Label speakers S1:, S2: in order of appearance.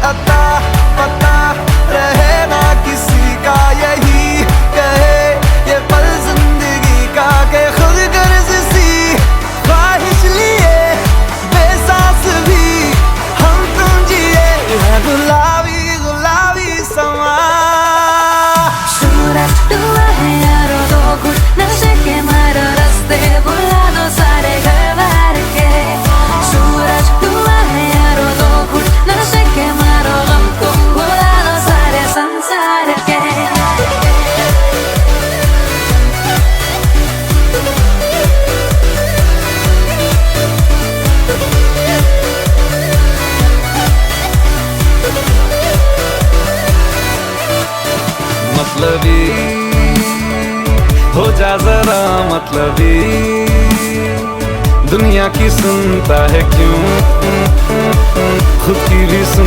S1: अता पता रहे ना किसी का, यही कहे ये पल जिंदगी का के खुद गर्ज सी ख्वाहिश लिए बेसास भी हम तुम जिए है गुलाबी गुलाबी समा।
S2: सूरज डूबा है यारों दो घुट नशे के मारो रास्ते बुला दो सारे घर बार के। सूरज डूबा है यारों दो घुट नशे के मारो गम को बुला दो सारे संसार के।
S1: मतलबी हो जा जरा मतलबी, दुनिया की सुनता है क्यों, खुद की भी सुन